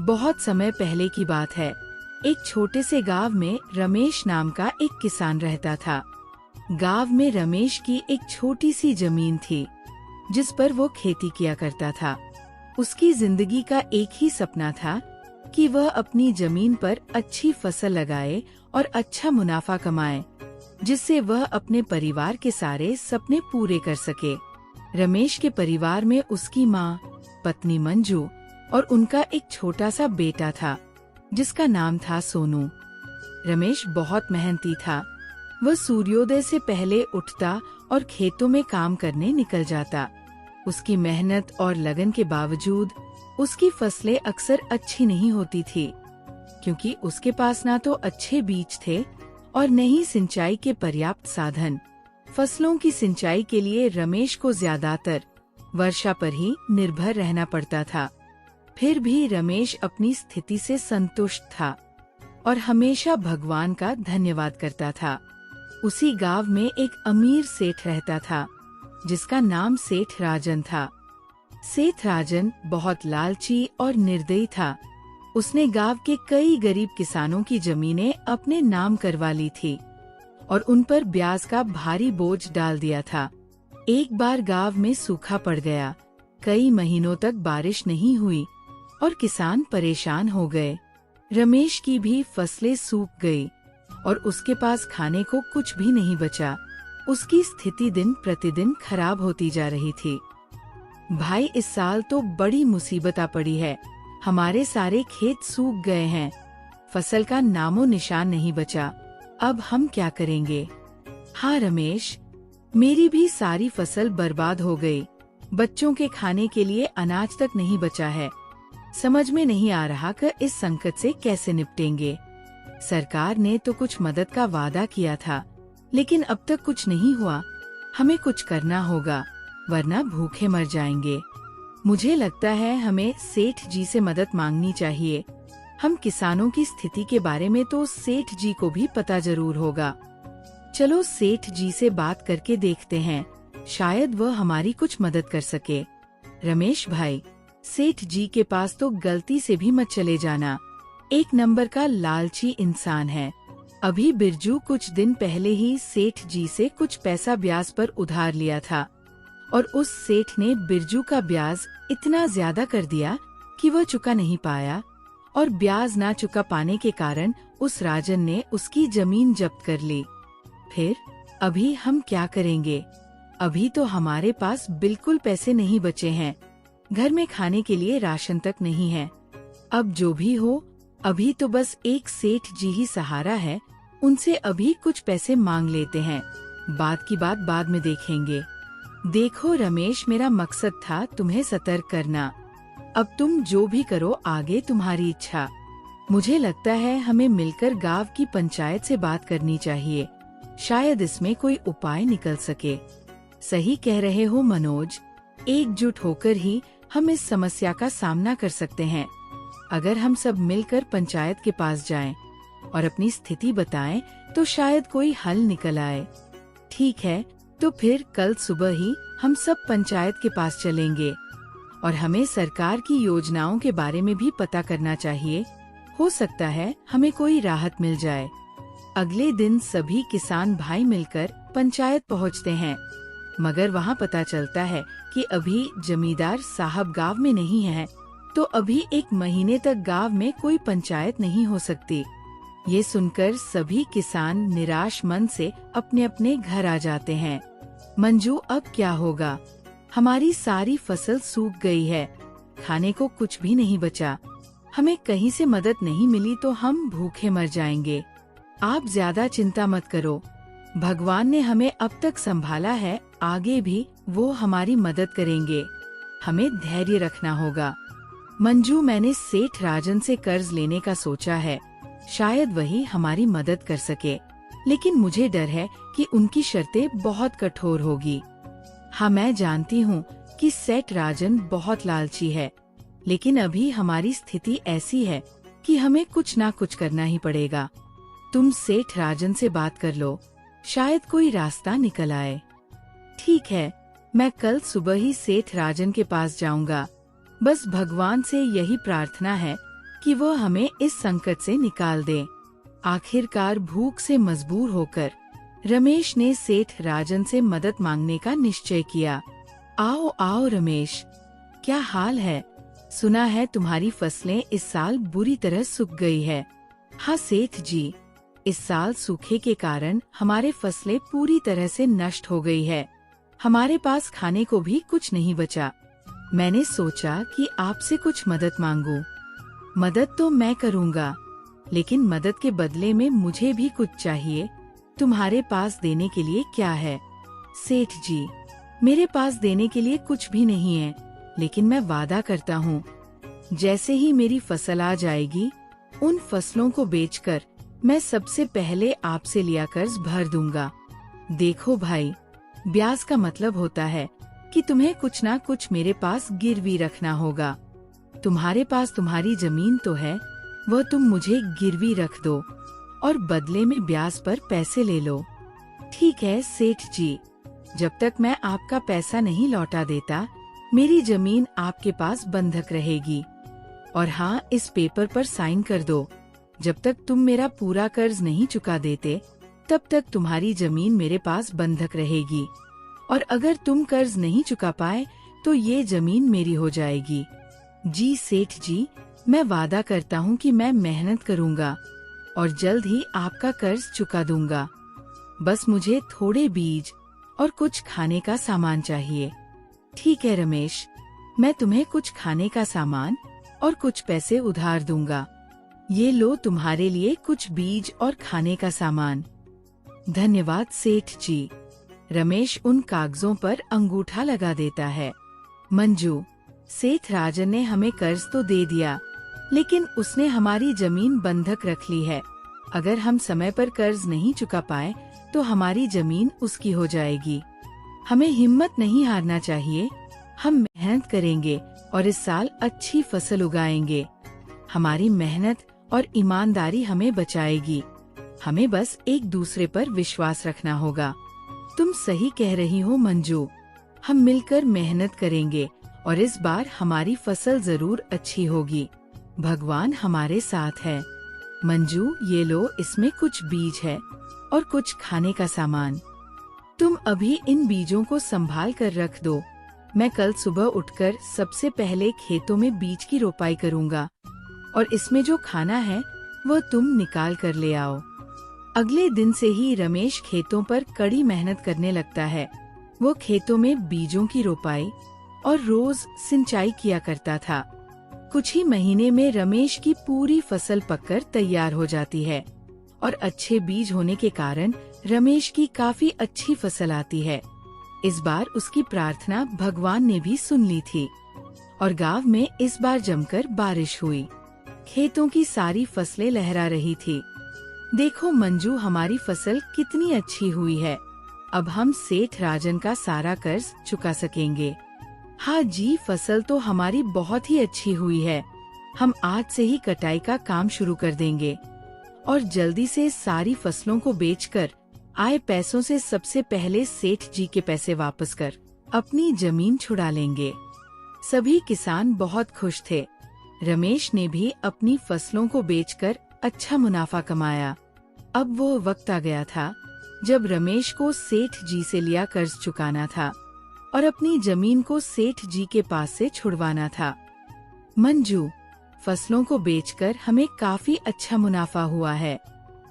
बहुत समय पहले की बात है। एक छोटे से गांव में रमेश नाम का एक किसान रहता था। गांव में रमेश की एक छोटी सी जमीन थी, जिस पर वो खेती किया करता था। उसकी जिंदगी का एक ही सपना था कि वह अपनी जमीन पर अच्छी फसल लगाए और अच्छा मुनाफा कमाए, जिससे वह अपने परिवार के सारे सपने पूरे कर सके। रमेश के परिवार में उसकी माँ, पत्नी मंजू और उनका एक छोटा सा बेटा था, जिसका नाम था सोनू। रमेश बहुत मेहनती था। वह सूर्योदय से पहले उठता और खेतों में काम करने निकल जाता। उसकी मेहनत और लगन के बावजूद उसकी फसलें अक्सर अच्छी नहीं होती थी, क्योंकि उसके पास ना तो अच्छे बीज थे और न ही सिंचाई के पर्याप्त साधन। फसलों की सिंचाई के लिए रमेश को ज्यादातर वर्षा पर ही निर्भर रहना पड़ता था। फिर भी रमेश अपनी स्थिति से संतुष्ट था और हमेशा भगवान का धन्यवाद करता था। उसी गांव में एक अमीर सेठ रहता था, जिसका नाम सेठ राजन था। सेठ राजन बहुत लालची और निर्दयी था। उसने गांव के कई गरीब किसानों की जमीनें अपने नाम करवा ली थी और उन पर ब्याज का भारी बोझ डाल दिया था। एक बार गांव में सूखा पड़ गया। कई महीनों तक बारिश नहीं हुई और किसान परेशान हो गए। रमेश की भी फसलें सूख गई और उसके पास खाने को कुछ भी नहीं बचा। उसकी स्थिति दिन प्रतिदिन खराब होती जा रही थी। भाई, इस साल तो बड़ी मुसीबत आ पड़ी है। हमारे सारे खेत सूख गए हैं। फसल का नामो निशान नहीं बचा। अब हम क्या करेंगे? हाँ रमेश, मेरी भी सारी फसल बर्बाद हो गई। बच्चों के खाने के लिए अनाज तक नहीं बचा है। समझ में नहीं आ रहा कि इस संकट से कैसे निपटेंगे। सरकार ने तो कुछ मदद का वादा किया था, लेकिन अब तक कुछ नहीं हुआ। हमें कुछ करना होगा, वरना भूखे मर जाएंगे। मुझे लगता है हमें सेठ जी से मदद मांगनी चाहिए। हम किसानों की स्थिति के बारे में तो सेठ जी को भी पता जरूर होगा। चलो सेठ जी से बात करके देखते हैं, शायद वह हमारी कुछ मदद कर सके। रमेश भाई, सेठ जी के पास तो गलती से भी मत चले जाना। एक नंबर का लालची इंसान है। अभी बिरजू कुछ दिन पहले ही सेठ जी से कुछ पैसा ब्याज पर उधार लिया था और उस सेठ ने बिरजू का ब्याज इतना ज्यादा कर दिया कि वह चुका नहीं पाया और ब्याज ना चुका पाने के कारण उस राजन ने उसकी जमीन जब्त कर ली। फिर अभी हम क्या करेंगे? अभी तो हमारे पास बिल्कुल पैसे नहीं बचे हैं। घर में खाने के लिए राशन तक नहीं है। अब जो भी हो, अभी तो बस एक सेठ जी ही सहारा है। उनसे अभी कुछ पैसे मांग लेते हैं, बात की बात बाद में देखेंगे। देखो रमेश, मेरा मकसद था तुम्हें सतर्क करना। अब तुम जो भी करो आगे तुम्हारी इच्छा। मुझे लगता है हमें मिलकर गांव की पंचायत से बात करनी चाहिए। शायद इसमें कोई उपाय निकल सके। सही कह रहे हो मनोज, एकजुट होकर ही हम इस समस्या का सामना कर सकते हैं। अगर हम सब मिलकर पंचायत के पास जाएं और अपनी स्थिति बताएं, तो शायद कोई हल निकल आए। ठीक है, तो फिर कल सुबह ही हम सब पंचायत के पास चलेंगे और हमें सरकार की योजनाओं के बारे में भी पता करना चाहिए। हो सकता है हमें कोई राहत मिल जाए। अगले दिन सभी किसान भाई मिलकर पंचायत पहुंचते हैं, मगर वहां पता चलता है कि अभी जमींदार साहब गांव में नहीं है, तो अभी 1 महीने तक गांव में कोई पंचायत नहीं हो सकती। ये सुनकर सभी किसान निराश मन से अपने अपने घर आ जाते हैं। मंजू, अब क्या होगा? हमारी सारी फसल सूख गई है। खाने को कुछ भी नहीं बचा। हमें कहीं से मदद नहीं मिली तो हम भूखे मर जाएंगे। आप ज्यादा चिंता मत करो। भगवान ने हमें अब तक संभाला है, आगे भी वो हमारी मदद करेंगे। हमें धैर्य रखना होगा। मंजू, मैंने सेठ राजन से कर्ज लेने का सोचा है। शायद वही हमारी मदद कर सके, लेकिन मुझे डर है कि उनकी शर्तें बहुत कठोर होगी। हाँ, मैं जानती हूँ कि सेठ राजन बहुत लालची है, लेकिन अभी हमारी स्थिति ऐसी है कि हमें कुछ ना कुछ करना ही पड़ेगा। तुम सेठ राजन से बात कर लो, शायद कोई रास्ता निकल आए। ठीक है, मैं कल सुबह ही सेठ राजन के पास जाऊंगा। बस भगवान से यही प्रार्थना है कि वो हमें इस संकट से निकाल दे। आखिरकार भूख से मजबूर होकर रमेश ने सेठ राजन से मदद मांगने का निश्चय किया। आओ आओ रमेश, क्या हाल है? सुना है तुम्हारी फसलें इस साल बुरी तरह सूख गई है। हाँ सेठ जी, इस साल सूखे के कारण हमारे फसलें पूरी तरह से नष्ट हो गई है। हमारे पास खाने को भी कुछ नहीं बचा। मैंने सोचा कि आपसे कुछ मदद मांगूं। मदद तो मैं करूंगा, लेकिन मदद के बदले में मुझे भी कुछ चाहिए। तुम्हारे पास देने के लिए क्या है? सेठ जी, मेरे पास देने के लिए कुछ भी नहीं है, लेकिन मैं वादा करता हूँ, जैसे ही मेरी फसल आ जाएगी, उन फसलों को बेचकर मैं सबसे पहले आपसे लिया कर्ज भर दूंगा। देखो भाई, ब्याज का मतलब होता है कि तुम्हें कुछ ना कुछ मेरे पास गिरवी रखना होगा। तुम्हारे पास तुम्हारी जमीन तो है, वह तुम मुझे गिरवी रख दो और बदले में ब्याज पर पैसे ले लो। ठीक है सेठ जी, जब तक मैं आपका पैसा नहीं लौटा देता, मेरी जमीन आपके पास बंधक रहेगी। और हाँ, इस पेपर पर साइन कर दो। जब तक तुम मेरा पूरा कर्ज नहीं चुका देते, तब तक तुम्हारी जमीन मेरे पास बंधक रहेगी, और अगर तुम कर्ज नहीं चुका पाए तो ये जमीन मेरी हो जाएगी। जी सेठ जी, मैं वादा करता हूँ कि मैं मेहनत करूँगा और जल्द ही आपका कर्ज चुका दूंगा। बस मुझे थोड़े बीज और कुछ खाने का सामान चाहिए। ठीक है रमेश, मैं तुम्हें कुछ खाने का सामान और कुछ पैसे उधार दूंगा। ये लो तुम्हारे लिए कुछ बीज और खाने का सामान। धन्यवाद सेठ जी। रमेश उन कागजों पर अंगूठा लगा देता है। मंजू, सेठ राजन ने हमें कर्ज तो दे दिया, लेकिन उसने हमारी जमीन बंधक रख ली है। अगर हम समय पर कर्ज नहीं चुका पाए तो हमारी जमीन उसकी हो जाएगी। हमें हिम्मत नहीं हारना चाहिए। हम मेहनत करेंगे और इस साल अच्छी फसल उगाएंगे। हमारी मेहनत और ईमानदारी हमें बचाएगी। हमें बस एक दूसरे पर विश्वास रखना होगा। तुम सही कह रही हो मंजू, हम मिलकर मेहनत करेंगे और इस बार हमारी फसल जरूर अच्छी होगी। भगवान हमारे साथ है। मंजू, ये लो, इसमें कुछ बीज है और कुछ खाने का सामान। तुम अभी इन बीजों को संभाल कर रख दो। मैं कल सुबह उठकर सबसे पहले खेतों में बीज की रोपाई करूंगा, और इसमें जो खाना है वह तुम निकाल कर ले आओ। अगले दिन से ही रमेश खेतों पर कड़ी मेहनत करने लगता है। वो खेतों में बीजों की रोपाई और रोज सिंचाई किया करता था। कुछ ही महीने में रमेश की पूरी फसल पककर तैयार हो जाती है, और अच्छे बीज होने के कारण रमेश की काफी अच्छी फसल आती है। इस बार उसकी प्रार्थना भगवान ने भी सुन ली थी, और गांव में इस बार जमकर बारिश हुई। खेतों की सारी फसलें लहरा रही थी। देखो मंजू, हमारी फसल कितनी अच्छी हुई है। अब हम सेठ राजन का सारा कर्ज चुका सकेंगे। हाँ जी, फसल तो हमारी बहुत ही अच्छी हुई है। हम आज से ही कटाई का काम शुरू कर देंगे और जल्दी से सारी फसलों को बेचकर आए पैसों से सबसे पहले सेठ जी के पैसे वापस कर अपनी जमीन छुड़ा लेंगे। सभी किसान बहुत खुश थे। रमेश ने भी अपनी फसलों को बेचकर अच्छा मुनाफा कमाया। अब वो वक्त आ गया था जब रमेश को सेठ जी से लिया कर्ज चुकाना था और अपनी जमीन को सेठ जी के पास से छुड़वाना था। मंजू, फसलों को बेचकर हमें काफी अच्छा मुनाफा हुआ है।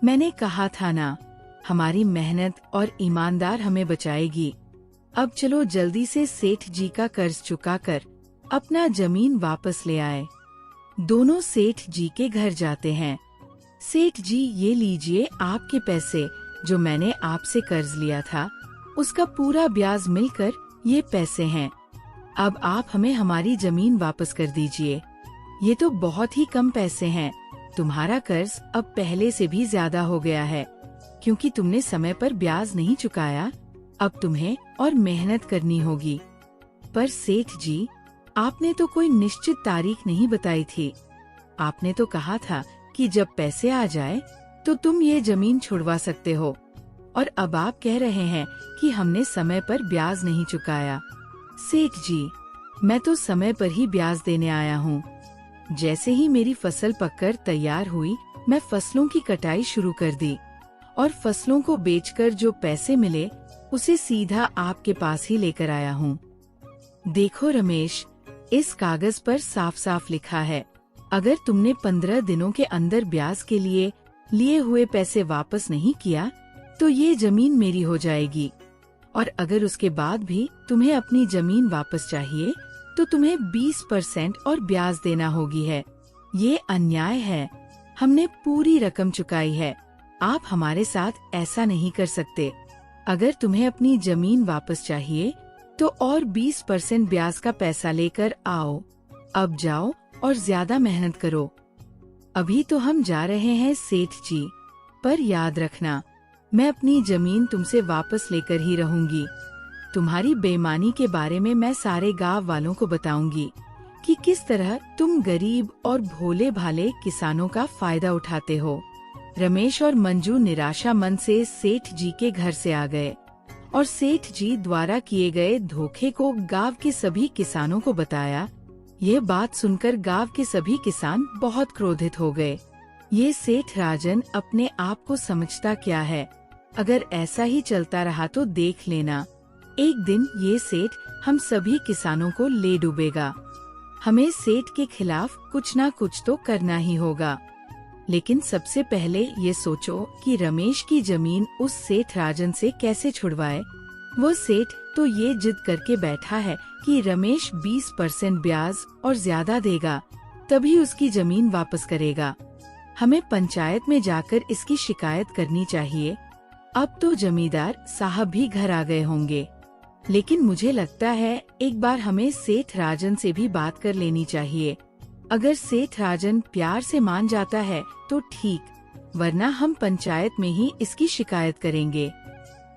मैंने कहा था ना, हमारी मेहनत और ईमानदार हमें बचाएगी। अब चलो जल्दी से सेठ जी का कर्ज चुकाकर अपना जमीन वापस ले आए। दोनों सेठ जी के घर जाते हैं। सेठ जी, ये लीजिए आपके पैसे, जो मैंने आपसे कर्ज लिया था, उसका पूरा ब्याज मिलकर ये पैसे हैं। अब आप हमें हमारी जमीन वापस कर दीजिए। ये तो बहुत ही कम पैसे हैं। तुम्हारा कर्ज अब पहले से भी ज्यादा हो गया है, क्योंकि तुमने समय पर ब्याज नहीं चुकाया। अब तुम्हें और मेहनत करनी होगी। पर सेठ जी, आपने तो कोई निश्चित तारीख नहीं बताई थी। आपने तो कहा था कि जब पैसे आ जाए तो तुम ये जमीन छुड़वा सकते हो, और अब आप कह रहे हैं कि हमने समय पर ब्याज नहीं चुकाया। सेठ जी, मैं तो समय पर ही ब्याज देने आया हूँ। जैसे ही मेरी फसल पककर तैयार हुई, मैं फसलों की कटाई शुरू कर दी और फसलों को बेचकर जो पैसे मिले उसे सीधा आपके पास ही लेकर आया हूँ। देखो रमेश, इस कागज पर साफ साफ लिखा है, अगर तुमने 15 दिनों के अंदर ब्याज के लिए हुए पैसे वापस नहीं किया तो ये जमीन मेरी हो जाएगी, और अगर उसके बाद भी तुम्हें अपनी जमीन वापस चाहिए तो तुम्हें 20% और ब्याज देना होगी है। ये अन्याय है। हमने पूरी रकम चुकाई है, आप हमारे साथ ऐसा नहीं कर सकते। अगर तुम्हें अपनी जमीन वापस चाहिए तो और 20% ब्याज का पैसा लेकर आओ। अब जाओ और ज्यादा मेहनत करो। अभी तो हम जा रहे हैं सेठ जी, पर याद रखना, मैं अपनी जमीन तुमसे वापस लेकर ही रहूंगी। तुम्हारी बेईमानी के बारे में मैं सारे गांव वालों को बताऊंगी कि किस तरह तुम गरीब और भोले भाले किसानों का फायदा उठाते हो। रमेश और मंजू निराशा मन से सेठ जी के घर से आ गए और सेठ जी द्वारा किए गए धोखे को गांव के सभी किसानों को बताया। यह बात सुनकर गांव के सभी किसान बहुत क्रोधित हो गए। ये सेठ राजन अपने आप को समझता क्या है, अगर ऐसा ही चलता रहा तो देख लेना, एक दिन ये सेठ हम सभी किसानों को ले डूबेगा। हमें सेठ के खिलाफ कुछ ना कुछ तो करना ही होगा। लेकिन सबसे पहले ये सोचो कि रमेश की जमीन उस सेठ राजन से कैसे छुड़वाए। वो सेठ तो ये जिद करके बैठा है कि रमेश 20% ब्याज और ज्यादा देगा तभी उसकी जमीन वापस करेगा। हमें पंचायत में जाकर इसकी शिकायत करनी चाहिए। अब तो जमींदार साहब भी घर आ गए होंगे, लेकिन मुझे लगता है एक बार हमें सेठ राजन से भी बात कर लेनी चाहिए। अगर सेठ राजन प्यार से मान जाता है तो ठीक, वरना हम पंचायत में ही इसकी शिकायत करेंगे।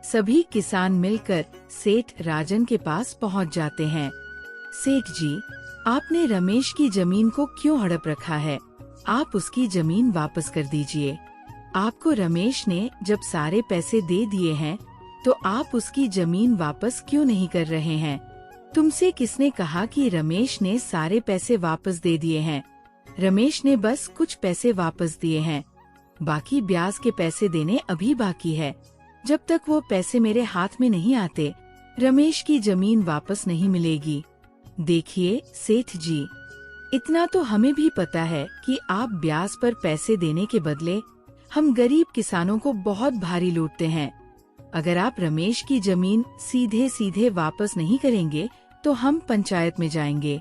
सभी किसान मिलकर सेठ राजन के पास पहुंच जाते हैं। सेठ जी, आपने रमेश की जमीन को क्यों हड़प रखा है? आप उसकी जमीन वापस कर दीजिए। आपको रमेश ने जब सारे पैसे दे दिए हैं तो आप उसकी जमीन वापस क्यों नहीं कर रहे हैं? तुमसे किसने कहा कि रमेश ने सारे पैसे वापस दे दिए हैं? रमेश ने बस कुछ पैसे वापस दिए हैं, बाकी ब्याज के पैसे देने अभी बाकी है। जब तक वो पैसे मेरे हाथ में नहीं आते, रमेश की जमीन वापस नहीं मिलेगी। देखिए सेठ जी, इतना तो हमें भी पता है कि आप ब्याज पर पैसे देने के बदले हम गरीब किसानों को बहुत भारी लूटते हैं। अगर आप रमेश की जमीन सीधे सीधे वापस नहीं करेंगे तो हम पंचायत में जाएंगे।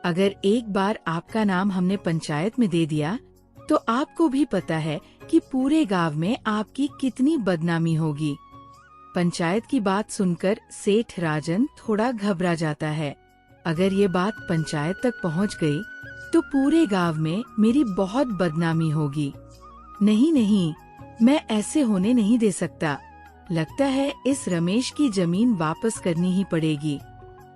अगर एक बार आपका नाम हमने पंचायत में दे दिया तो आपको भी पता है कि पूरे गांव में आपकी कितनी बदनामी होगी। पंचायत की बात सुनकर सेठ राजन थोड़ा घबरा जाता है। अगर ये बात पंचायत तक पहुंच गई तो पूरे गांव में मेरी बहुत बदनामी होगी। नहीं नहीं, मैं ऐसे होने नहीं दे सकता। लगता है इस रमेश की जमीन वापस करनी ही पड़ेगी।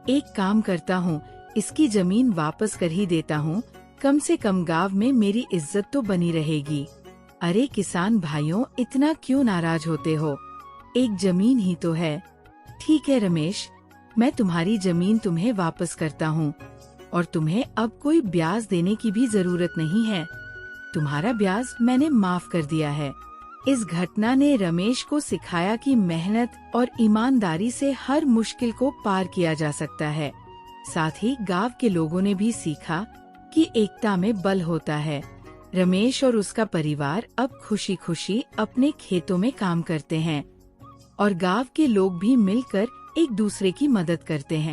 एक काम करता हूँ, इसकी जमीन वापस कर ही देता हूँ। कम से कम गांव में मेरी इज्जत तो बनी रहेगी। अरे किसान भाइयों, इतना क्यों नाराज होते हो? एक जमीन ही तो है। ठीक है रमेश, मैं तुम्हारी जमीन तुम्हें वापस करता हूँ और तुम्हें अब कोई ब्याज देने की भी जरूरत नहीं है। तुम्हारा ब्याज मैंने माफ कर दिया है। इस घटना ने रमेश को सिखाया कि मेहनत और ईमानदारी से हर मुश्किल को पार किया जा सकता है। साथ ही गांव के लोगों ने भी सीखा कि एकता में बल होता है। रमेश और उसका परिवार अब खुशी खुशी अपने खेतों में काम करते हैं और गांव के लोग भी मिलकर एक दूसरे की मदद करते हैं।